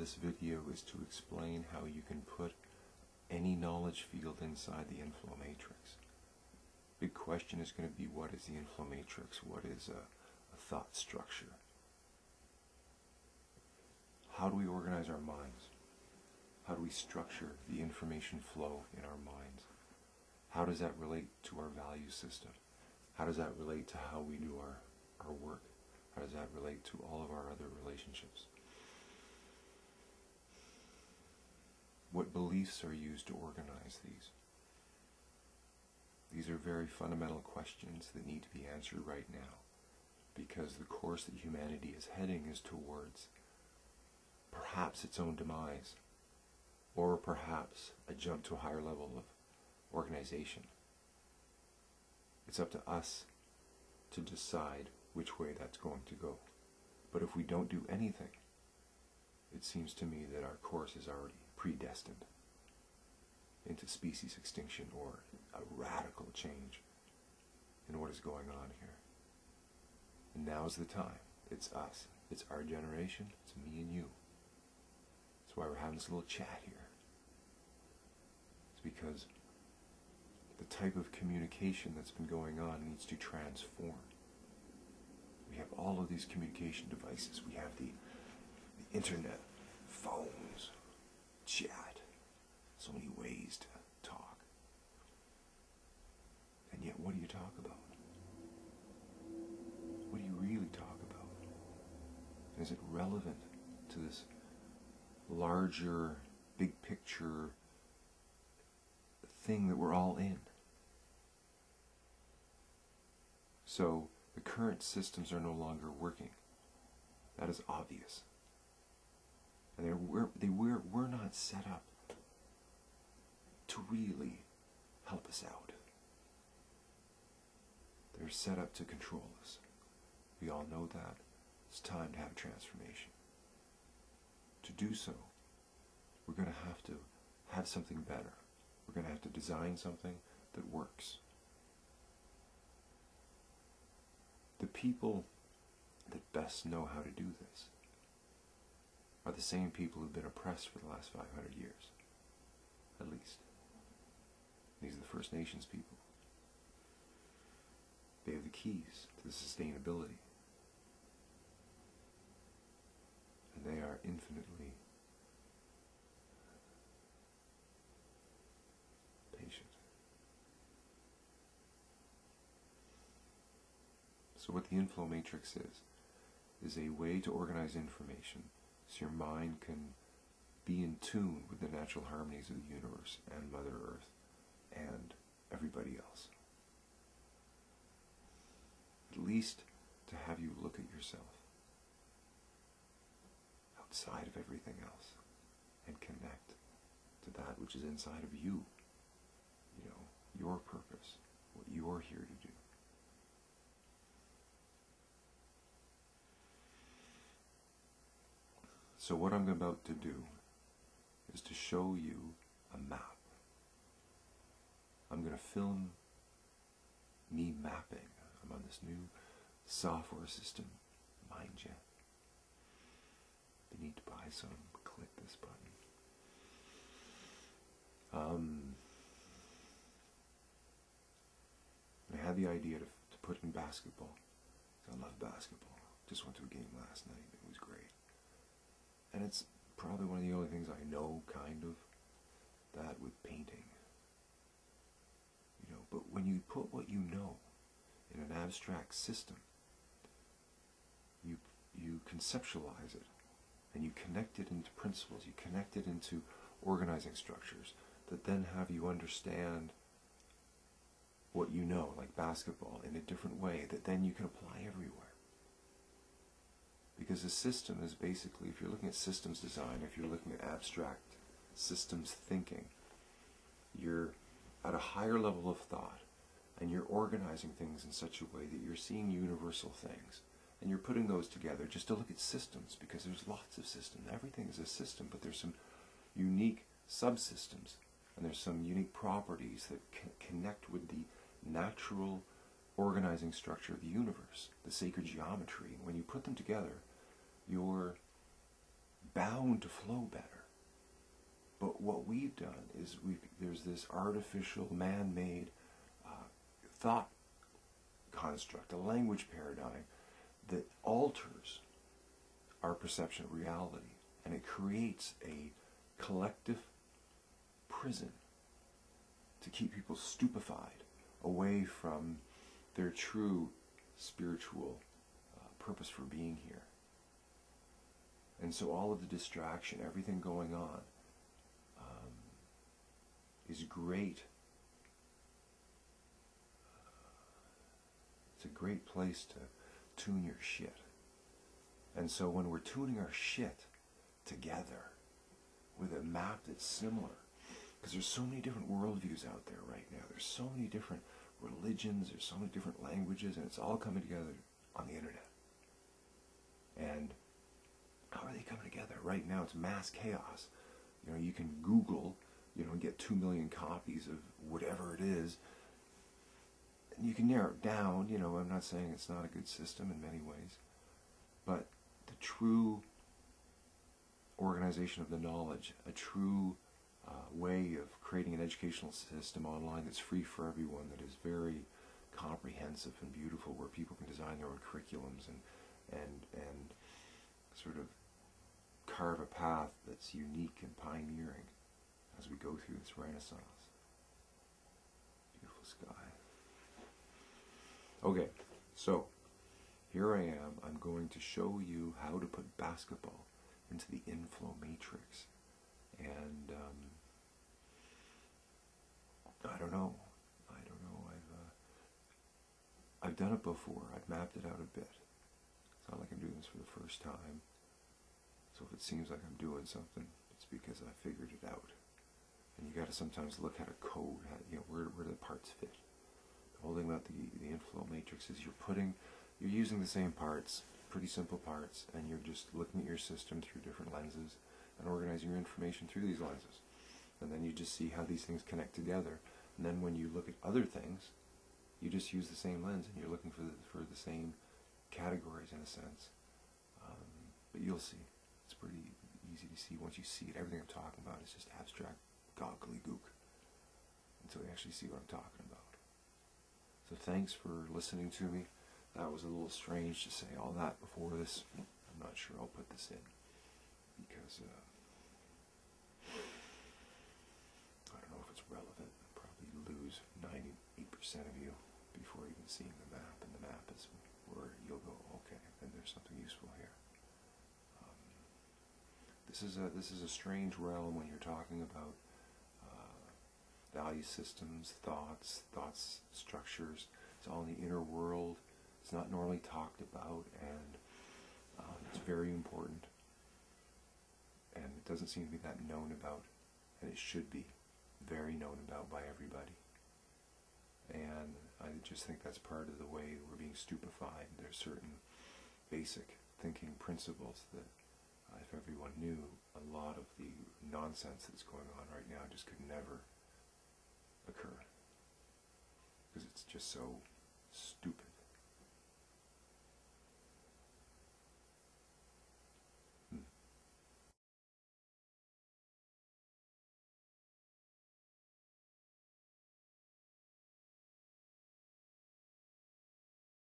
this video is to explain how you can put any knowledge field inside the Inflow Matrix. Big question is going to be, what is the Inflow Matrix? What is a thought structure? How do we organize our minds? How do we structure the information flow in our minds? How does that relate to our value system? How does that relate to how we do our work? How does that relate to all of our other relationships? What beliefs are used to organize these? These are very fundamental questions that need to be answered right now, because the course that humanity is heading is towards perhaps its own demise, or perhaps a jump to a higher level of organization. It's up to us to decide which way that's going to go. But if we don't do anything, it seems to me that our course is already predestined into species extinction or a radical change in what is going on here. And now's the time. It's us. It's our generation. It's me and you. That's why we're having this little chat here. It's because the type of communication that's been going on needs to transform. We have all of these communication devices. We have the internet, phones, chat, so many ways to talk. And yet, what do you talk about? What do you really talk about? And is it relevant to this larger, big picture thing that we're all in? So, the current systems are no longer working. That is obvious. And we're not set up to really help us out. They're set up to control us. We all know that. It's time to have transformation. To do so, we're going to have something better. We're going to have to design something that works. The people that best know how to do this are the same people who've been oppressed for the last 500 years, at least. These are the First Nations people. They have the keys to the sustainability. And they are infinitely patient. So what the Inflow Matrix is a way to organize information so your mind can be in tune with the natural harmonies of the universe and Mother Earth and everybody else. At least to have you look at yourself outside of everything else and connect to that which is inside of you. You know, your purpose, what you're here to do. So what I'm about to do is to show you a map. I'm going to film me mapping. I'm on this new software system, MindJet. If you need to buy some, click this button. I had the idea to put in basketball. I love basketball. Just went to a game last night. It was great. And it's probably one of the only things I know, kind of, that with painting. You know, but when you put what you know in an abstract system, you conceptualize it, and you connect it into principles, you connect it into organizing structures that then have you understand what you know, like basketball, in a different way that then you can apply everywhere. Because a system is basically, if you're looking at systems design, if you're looking at abstract systems thinking, you're at a higher level of thought, and you're organizing things in such a way that you're seeing universal things, and you're putting those together just to look at systems, because there's lots of systems. Everything is a system, but there's some unique subsystems, and there's some unique properties that can connect with the natural organizing structure of the universe, the sacred geometry. And when you put them together, your bound to flow better. But what we've done is there's this artificial, man-made thought construct, a language paradigm that alters our perception of reality, and it creates a collective prison to keep people stupefied away from their true spiritual purpose for being here. And so all of the distraction, everything going on, is great. It's a great place to tune your shit. And so when we're tuning our shit together with a map that's similar, because there's so many different worldviews out there right now, there's so many different religions, there's so many different languages, and it's all coming together on the internet. And how are they coming together? Right now it's mass chaos. You know, you can Google, you know, and get 2 million copies of whatever it is, and you can narrow it down. You know, I'm not saying it's not a good system in many ways, but the true organization of the knowledge, a true way of creating an educational system online that's free for everyone, that is very comprehensive and beautiful, where people can design their own curriculums and sort of carve a path that's unique and pioneering as we go through this renaissance. Beautiful sky. Okay, so here I am. I'm going to show you how to put basketball into the Inflow Matrix. And I don't know. I've done it before. I've mapped it out a bit. It's not like I'm doing this for the first time. So if it seems like I'm doing something, it's because I figured it out. And you got to sometimes look at a code, you know, where do the parts fit. The whole thing about the Inflow Matrix is you're using the same parts, pretty simple parts, and you're just looking at your system through different lenses and organizing your information through these lenses. And then you just see how these things connect together. And then when you look at other things, you just use the same lens, and you're looking for the same categories in a sense. But you'll see. It's pretty easy to see once you see it. Everything I'm talking about is just abstract gobbledygook until you actually see what I'm talking about. So thanks for listening to me. That was a little strange to say all that before this. I'm not sure I'll put this in because I don't know if it's relevant. I'll probably lose 98% of you before even seeing the map, and the map is where you'll go, okay, then there's something useful here. This is a strange realm when you're talking about value systems, thoughts structures. It's all in the inner world. It's not normally talked about, and it's very important. And it doesn't seem to be that known about, and it should be very known about by everybody. And I just think that's part of the way we're being stupefied. There's certain basic thinking principles that if everyone knew, a lot of the nonsense that's going on right now just could never occur. Because it's just so stupid.